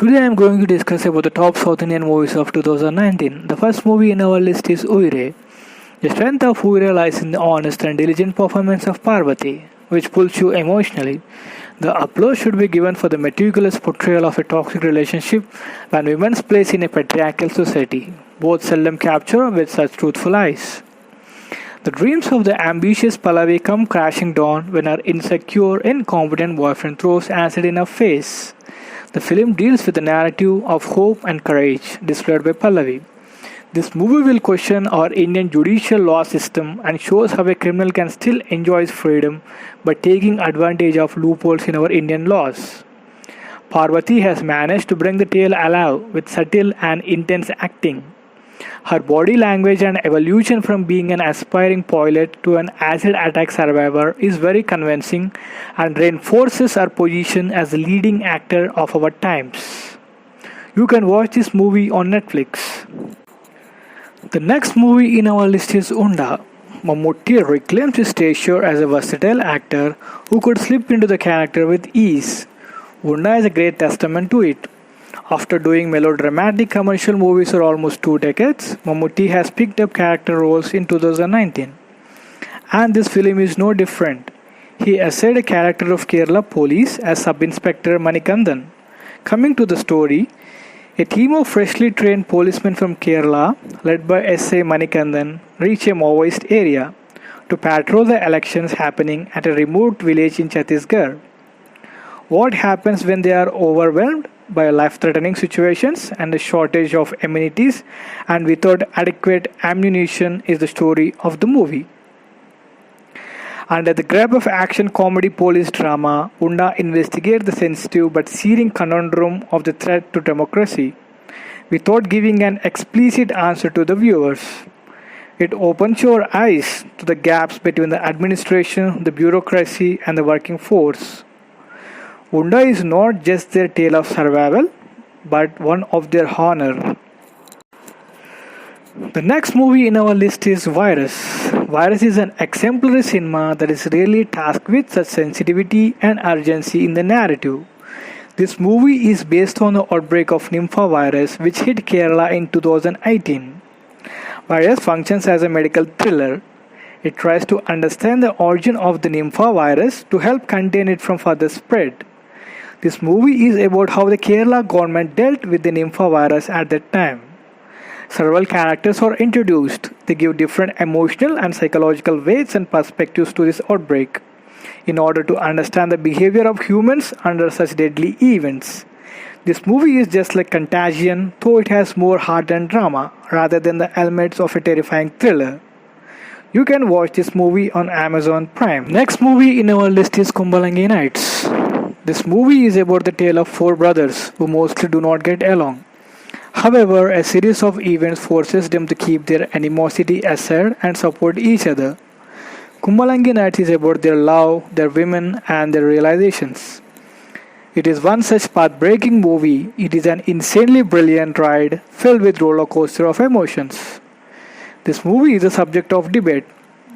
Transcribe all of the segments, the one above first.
Today I am going to discuss about the top South Indian movies of 2019. The first movie in our list is Uyare. The strength of Uyare lies in the honest and diligent performance of Parvati, which pulls you emotionally. The applause should be given for the meticulous portrayal of a toxic relationship and women's place in a patriarchal society, both seldom captured with such truthful eyes. The dreams of the ambitious Pallavi come crashing down when her insecure, incompetent boyfriend throws acid in her face. The film deals with the narrative of hope and courage displayed by Pallavi. This movie will question our Indian judicial law system and shows how a criminal can still enjoy his freedom by taking advantage of loopholes in our Indian laws. Parvati has managed to bring the tale alive with subtle and intense acting. Her body language and evolution from being an aspiring pilot to an acid attack survivor is very convincing and reinforces her position as the leading actor of our times. You can watch this movie on Netflix. The next movie in our list is Unda. Mammootty reclaims his stature as a versatile actor who could slip into the character with ease. Unda is a great testament to it. After doing melodramatic commercial movies for almost 2 decades, Mammootty has picked up character roles in 2019. And this film is no different. He essayed a character of Kerala Police as Sub-Inspector Manikandan. Coming to the story, a team of freshly trained policemen from Kerala, led by S.A. Manikandan, reach a Maoist area to patrol the elections happening at a remote village in Chhattisgarh. What happens when they are overwhelmed by life-threatening situations and a shortage of amenities and without adequate ammunition is the story of the movie. Under the grab of action comedy police drama, Unda investigates the sensitive but searing conundrum of the threat to democracy without giving an explicit answer to the viewers. It opens your eyes to the gaps between the administration, the bureaucracy, and the working force. Unda is not just their tale of survival, but one of their honor. The next movie in our list is Virus. Virus is an exemplary cinema that is really tasked with such sensitivity and urgency in the narrative. This movie is based on the outbreak of Nympha virus which hit Kerala in 2018. Virus functions as a medical thriller. It tries to understand the origin of the Nympha virus to help contain it from further spread. This movie is about how the Kerala government dealt with the Nympha virus at that time. Several characters are introduced. They give different emotional and psychological weights and perspectives to this outbreak in order to understand the behavior of humans under such deadly events. This movie is just like Contagion, though it has more heart and drama rather than the elements of a terrifying thriller. You can watch this movie on Amazon Prime. Next movie in our list is Kumbalangi Nights. This movie is about the tale of 4 brothers who mostly do not get along. However, a series of events forces them to keep their animosity aside and support each other. Kumbalangi Nights is about their love, their women, and their realizations. It is one such path-breaking movie. It is an insanely brilliant ride filled with roller coaster of emotions. This movie is a subject of debate,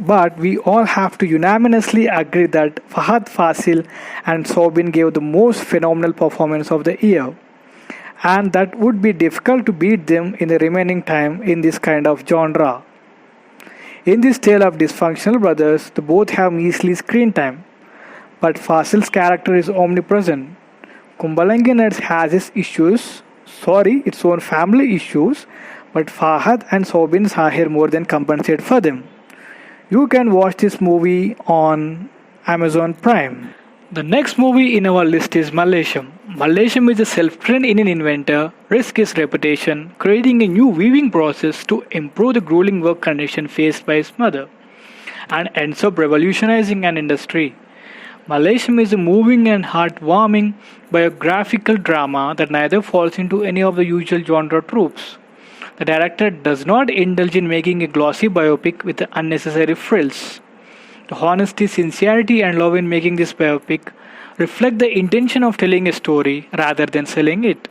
but we all have to unanimously agree that Fahad Fasil and Sobin gave the most phenomenal performance of the year, and that would be difficult to beat them in the remaining time in this kind of genre. In this tale of dysfunctional brothers, the both have measly screen time, but Fasil's character is omnipresent. Kumbalangi Nights has its own family issues, but Fahad and Sobin Sahir more than compensate for them. You can watch this movie on Amazon Prime. The next movie in our list is Mallesham. Mallesham is a self-trained Indian inventor, risks his reputation, creating a new weaving process to improve the grueling work condition faced by his mother, and ends up revolutionizing an industry. Mallesham is a moving and heartwarming biographical drama that neither falls into any of the usual genre tropes. The director does not indulge in making a glossy biopic with unnecessary frills. The honesty, sincerity, and love in making this biopic reflect the intention of telling a story rather than selling it.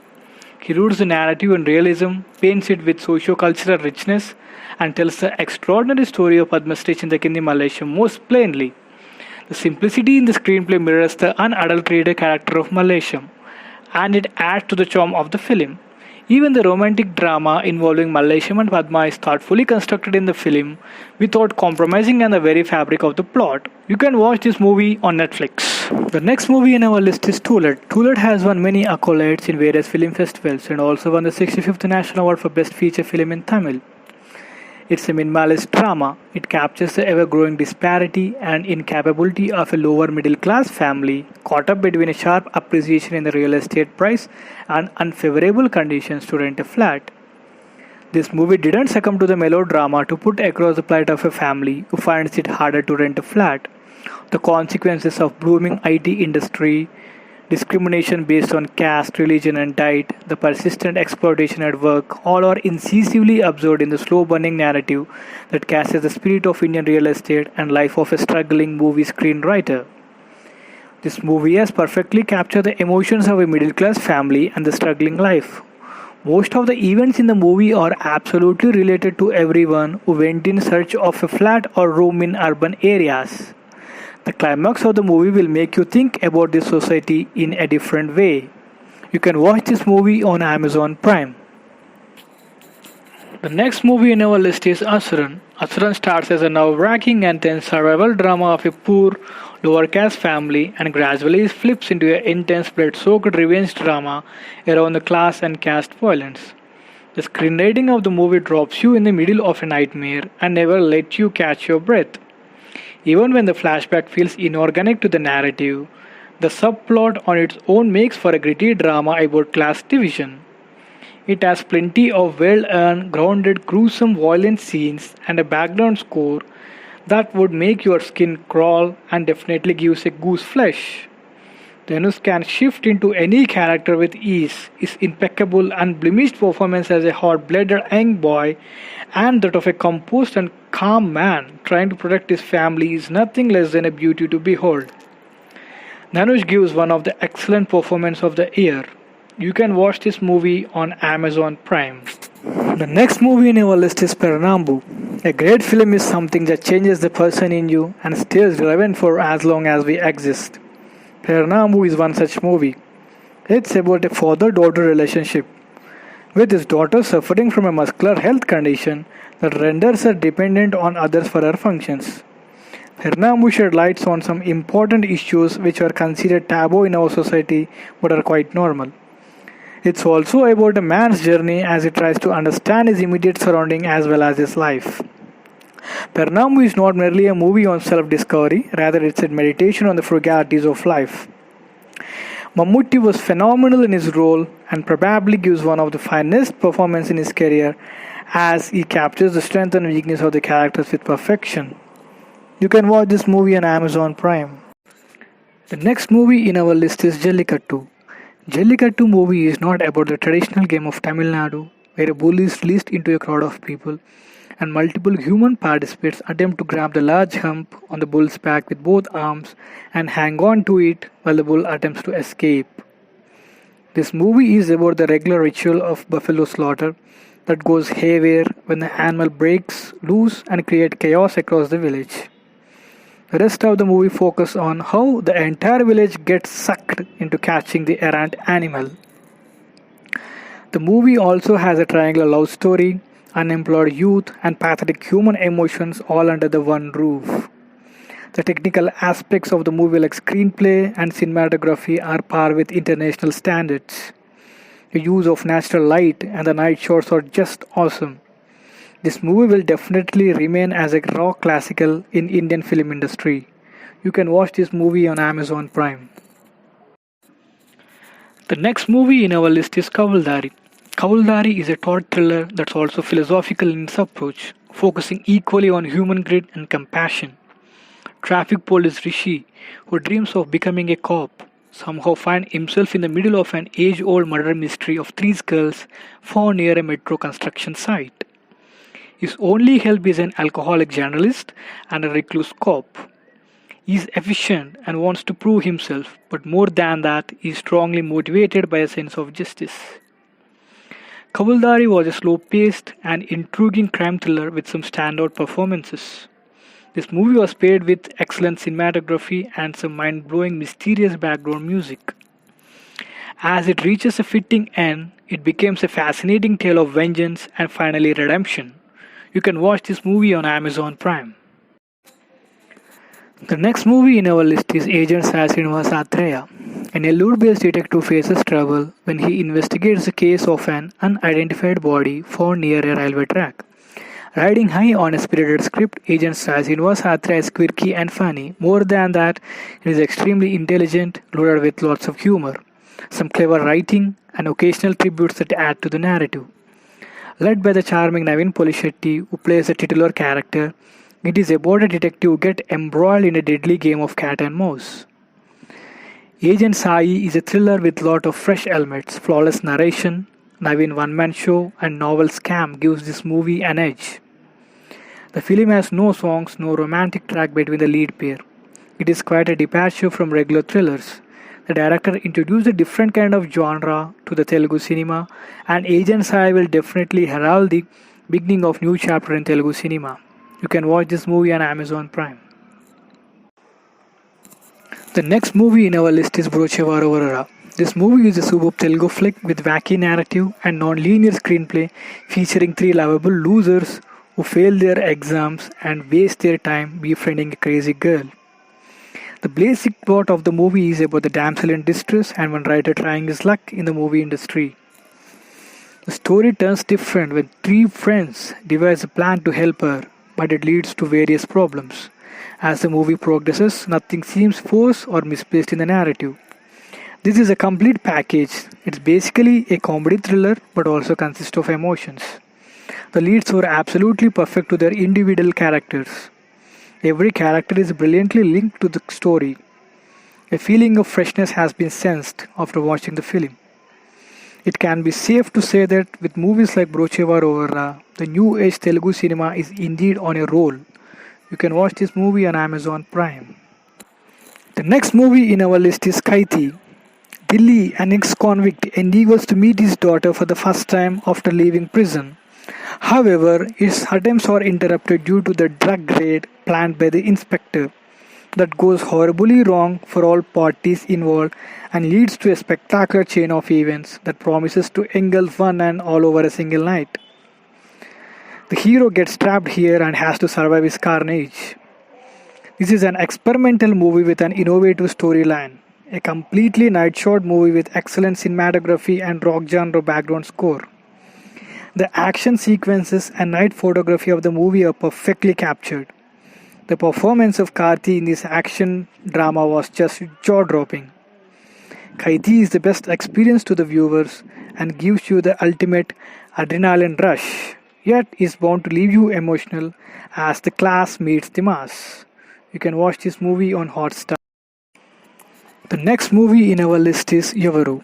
He roots the narrative in realism, paints it with socio-cultural richness, and tells the extraordinary story of Padmasri Chintakindi Mallesham most plainly. The simplicity in the screenplay mirrors the unadulterated character of Mallesham, and it adds to the charm of the film. Even the romantic drama involving Mallesham and Padma is thoughtfully constructed in the film without compromising on the very fabric of the plot. You can watch this movie on Netflix. The next movie in our list is Tulad. Tulad has won many accolades in various film festivals and also won the 65th National Award for Best Feature Film in Tamil. It's a minimalist drama. It captures the ever-growing disparity and incapability of a lower middle-class family caught up between a sharp appreciation in the real estate price and unfavorable conditions to rent a flat. This movie didn't succumb to the melodrama to put across the plight of a family who finds it harder to rent a flat, the consequences of blooming IT industry, discrimination based on caste, religion, and diet, the persistent exploitation at work, all are incisively absorbed in the slow burning narrative that captures the spirit of Indian real estate and life of a struggling movie screenwriter. This movie has perfectly captured the emotions of a middle class family and the struggling life. Most of the events in the movie are absolutely related to everyone who went in search of a flat or room in urban areas. The climax of the movie will make you think about this society in a different way. You can watch this movie on Amazon Prime. The next movie in our list is Asuran. Asuran starts as a nerve-wracking and tense survival drama of a poor, lower-caste family and gradually flips into an intense, blood-soaked revenge drama around the class and caste violence. The screenwriting of the movie drops you in the middle of a nightmare and never lets you catch your breath. Even when the flashback feels inorganic to the narrative, the subplot on its own makes for a gritty drama about class division. It has plenty of well-earned, grounded, gruesome, violent scenes and a background score that would make your skin crawl and definitely gives a goose flesh. Dhanush can shift into any character with ease. His impeccable, unblemished performance as a hot-blooded young boy and that of a composed and calm man trying to protect his family is nothing less than a beauty to behold. Dhanush gives one of the excellent performances of the year. You can watch this movie on Amazon Prime. The next movie in our list is Pernabu. A great film is something that changes the person in you and stays relevant for as long as we exist. Pernabu is one such movie. It's about a father-daughter relationship, with his daughter suffering from a muscular health condition that renders her dependent on others for her functions. Pernabu shed lights on some important issues which are considered taboo in our society but are quite normal. It's also about a man's journey as he tries to understand his immediate surrounding as well as his life. Pernabu is not merely a movie on self-discovery, rather it's a meditation on the frugalities of life. Mammootty was phenomenal in his role and probably gives one of the finest performances in his career as he captures the strength and weakness of the characters with perfection. You can watch this movie on Amazon Prime. The next movie in our list is Jallikattu. Jallikattu movie is not about the traditional game of Tamil Nadu, where a bull is released into a crowd of people and multiple human participants attempt to grab the large hump on the bull's back with both arms and hang on to it while the bull attempts to escape. This movie is about the regular ritual of buffalo slaughter that goes haywire when the animal breaks loose and creates chaos across the village. The rest of the movie focuses on how the entire village gets sucked into catching the errant animal. The movie also has a triangular love story, unemployed youth, and pathetic human emotions all under the one roof. The technical aspects of the movie like screenplay and cinematography are par with international standards. The use of natural light and the night shots are just awesome. This movie will definitely remain as a rock classical in Indian film industry. You can watch this movie on Amazon Prime. The next movie in our list is Dari. Dari is a thought thriller that's also philosophical in its approach, focusing equally on human grit and compassion. Traffic police Rishi, who dreams of becoming a cop, somehow finds himself in the middle of an age-old murder mystery of three skulls found near a metro construction site. His only help is an alcoholic journalist and a recluse cop. He is efficient and wants to prove himself, but more than that, he is strongly motivated by a sense of justice. Dari was a slow-paced and intriguing crime thriller with some standout performances. This movie was paired with excellent cinematography and some mind-blowing mysterious background music. As it reaches a fitting end, it becomes a fascinating tale of vengeance and finally redemption. You can watch this movie on Amazon Prime. The next movie in our list is Agent Sai Srinivasa Athreya. An Nellore-based detective faces trouble when he investigates the case of an unidentified body found near a railway track. Riding high on a spirited script, Agent Sai Srinivasa Athreya is quirky and funny. More than that, it is extremely intelligent, loaded with lots of humor, some clever writing, and occasional tributes that add to the narrative. Led by the charming Naveen Polishetty, who plays the titular character, it is about a detective who gets embroiled in a deadly game of cat and mouse. Agent Sai is a thriller with lot of fresh elements, flawless narration, Naveen one-man show, and novel scam gives this movie an edge. The film has no songs, no romantic track between the lead pair. It is quite a departure from regular thrillers. The director introduced a different kind of genre to the Telugu cinema, and Agent Sai will definitely herald the beginning of new chapter in Telugu cinema. You can watch this movie on Amazon Prime. The next movie in our list is Brochevaruevura. This movie is a superb Telugu flick with wacky narrative and non-linear screenplay featuring three lovable losers who fail their exams and waste their time befriending a crazy girl. The basic plot of the movie is about the damsel in distress and one writer trying his luck in the movie industry. The story turns different when three friends devise a plan to help her, but it leads to various problems. As the movie progresses, nothing seems forced or misplaced in the narrative. This is a complete package. It's basically a comedy thriller but also consists of emotions. The leads were absolutely perfect to their individual characters. Every character is brilliantly linked to the story. A feeling of freshness has been sensed after watching the film. It can be safe to say that with movies like Brochevaruevura, the new age Telugu cinema is indeed on a roll. You can watch this movie on Amazon Prime. The next movie in our list is Kaithi. Dilli, an ex-convict, endeavors to meet his daughter for the first time after leaving prison. However, his attempts are interrupted due to the drug raid planned by the inspector. That goes horribly wrong for all parties involved and leads to a spectacular chain of events that promises to engulf one and all over a single night. The hero gets trapped here and has to survive his carnage. This is an experimental movie with an innovative storyline, a completely night shot movie with excellent cinematography and rock genre background score. The action sequences and night photography of the movie are perfectly captured. The performance of Kaithi in this action drama was just jaw-dropping. Kaithi is the best experience to the viewers and gives you the ultimate adrenaline rush, yet is bound to leave you emotional as the class meets the mass. You can watch this movie on Hotstar. The next movie in our list is Evaru.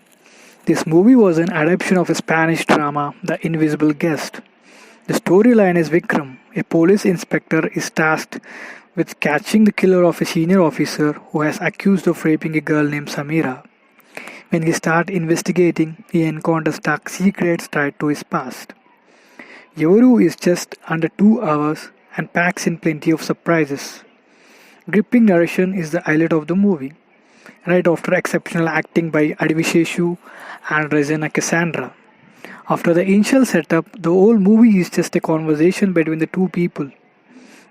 This movie was an adaptation of a Spanish drama, The Invisible Guest. The storyline is Vikram, a police inspector, is tasked with catching the killer of a senior officer who has accused of raping a girl named Samira. When he starts investigating, he encounters dark secrets tied to his past. Evaru is just under 2 hours and packs in plenty of surprises. Gripping narration is the highlight of the movie, right after exceptional acting by Adivisheshu and Regina Cassandra. After the initial setup, the whole movie is just a conversation between the two people.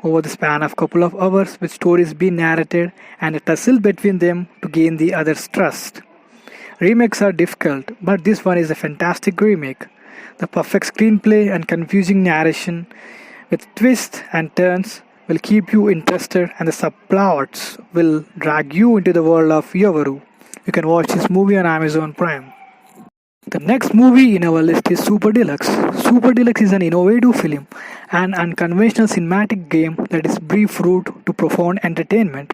Over the span of couple of hours, with stories being narrated and a tussle between them to gain the other's trust. Remakes are difficult, but this one is a fantastic remake. The perfect screenplay and confusing narration with twists and turns will keep you interested, and the subplots will drag you into the world of Evaru. You can watch this movie on Amazon Prime. The next movie in our list is Super Deluxe. Super Deluxe is an innovative film, an unconventional cinematic game that is brief route to profound entertainment.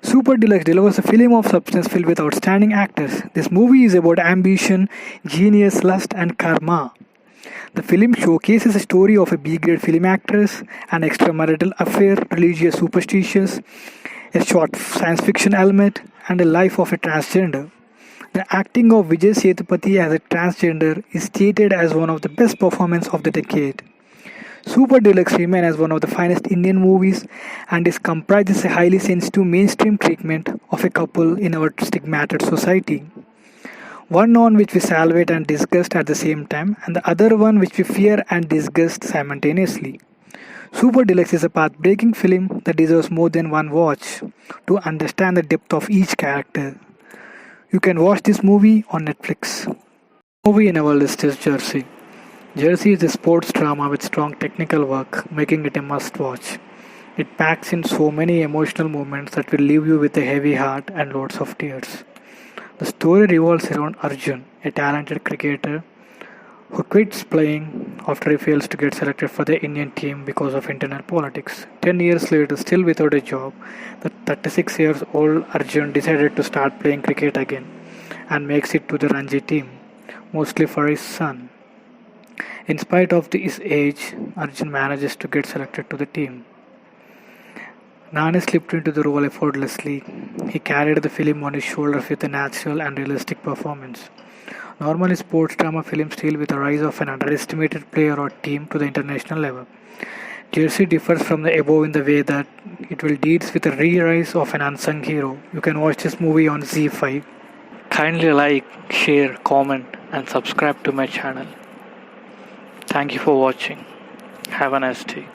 Super Deluxe delivers a film of substance filled with outstanding actors. This movie is about ambition, genius, lust, and karma. The film showcases a story of a B-grade film actress, an extramarital affair, religious superstitions, a short science fiction element, and a life of a transgender. The acting of Vijay Sethupathi as a transgender is stated as one of the best performances of the decade. Super Deluxe remains as one of the finest Indian movies and comprises a highly sensitive mainstream treatment of a couple in our stigmatized society. One on which we salivate and disgust at the same time, and the other one which we fear and disgust simultaneously. Super Deluxe is a path-breaking film that deserves more than one watch to understand the depth of each character. You can watch this movie on Netflix. Movie in our list is Jersey. Jersey is a sports drama with strong technical work, making it a must-watch. It packs in so many emotional moments that will leave you with a heavy heart and lots of tears. The story revolves around Arjun, a talented cricketer who quits playing after he fails to get selected for the Indian team because of internal politics. 10 years later, still without a job, the 36 years old Arjun decided to start playing cricket again and makes it to the Ranji team, mostly for his son. In spite of his age, Arjun manages to get selected to the team. Nani slipped into the role effortlessly. He carried the film on his shoulders with a natural and realistic performance. Normally, sports drama films deal with the rise of an underestimated player or team to the international level. Jersey differs from the above in the way that it will deals with the re-rise of an unsung hero. You can watch this movie on Z5. Kindly like, share, comment and subscribe to my channel. Thank you for watching. Have a nice day.